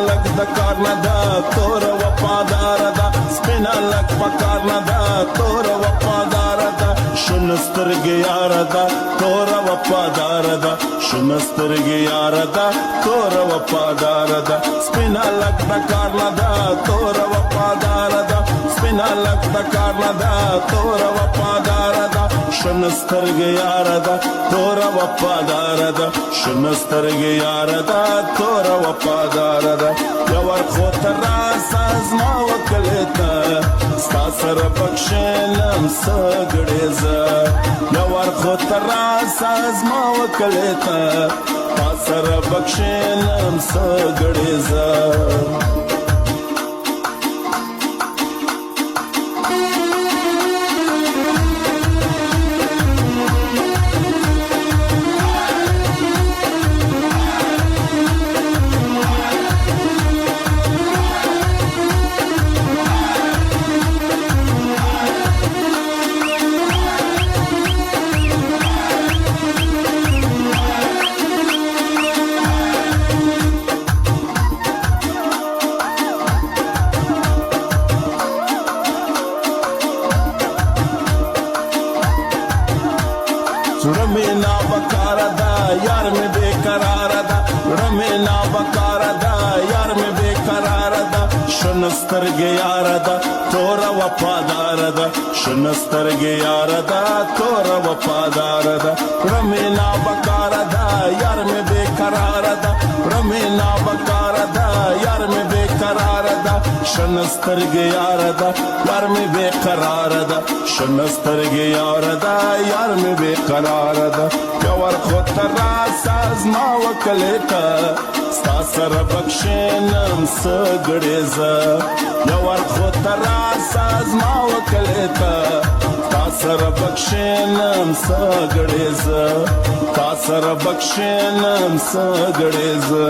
لک د کار نه ده تور وفاداره ده سپینه لک په کار نه ده تور وفاداره ده شنه سترګې یاره ده تور وفاداره ده شنه سترګې یاره ده تور وفاداره ده سپینه لک د کار نه ده تور وفاداره ده سپینه لک د کار نه ده تور وفاداره ده شنه سترګې یاره ده تور وفاداره ده شنه سترګې یاره ده تور وفاداره ده یور خو ته راسه زما وکلې ته ستا سره بخښنم څه ګړیزه یور خو ته راسه زما وکلې ته تا سره بخښنم څه ګړیزه زړه مې نابکاره ده یار مې بېقراره ده زړه مې نابکاره ده یار مې بېقراره ده شنه سترګې یاره ده توره وفاداره ده شنه سترګې یاره ده توره وفاداره ده زړه مې نابکاره ده یار مې بېقراره ده زړه مې نابکاره ده یار مې بېقراره ده شنه سترګې یاره ده یار مې بېقراره ده شنه سترګې یاره ده یار مې بېقراره ده یور خو ته راسه زما وکلې ته ستا سره بخښنم څه ګړیزه یور خو ته راسه زما وکلې ته تا سره بخښنم څه ګړیزه تا سره بخښنم څه ګړیزه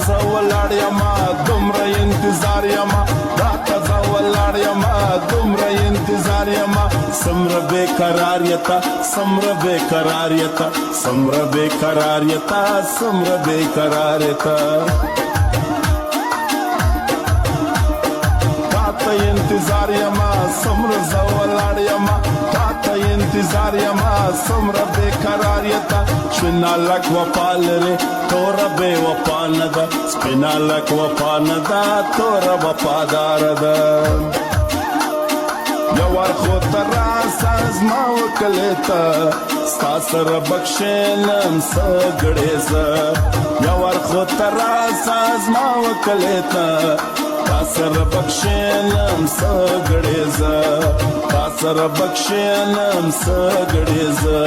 زه ولاړ یما دومره انتظار یما راته زه ولاړ یما دومره انتظار یما سمره بېقرار یتا سمره بېقرار یتا سمره بېقرار یتا سمره بېقرار یتا تاته انتظار یما سمره زه ولاړ یما تاته انتظار یما سمره بېقرار یتا سپینه لک وفا لرې توره بې وفا نه ده سپینه لک وفا نه ده توره وفاداره ده یور خو ته راسه زما وکلې ته ستا سره بخښنم څه ګړیزه یور خو ته راسه زما وکلې ته تا سره بخښنم څه ګړیزه تا سره بخښنم څه ګړیزه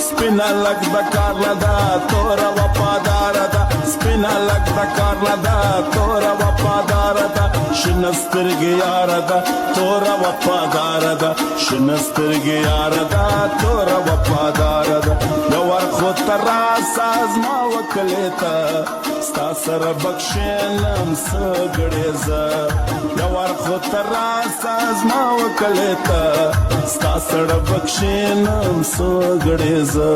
سپینه لک د کار نه ده توره وفاداره ده سپینه لک د کار نه ده توره وفاداره ده شنه سترګې یاره ده توره وفاداره ده شنه سترګې یاره ده توره وفاداره ده یور خو ته راسه زما وکلې ته ستا سره بخښنم څه ګړیزه یور خو ته راسه زما وکلې ته ستا سره بخښنم څه ګړیزه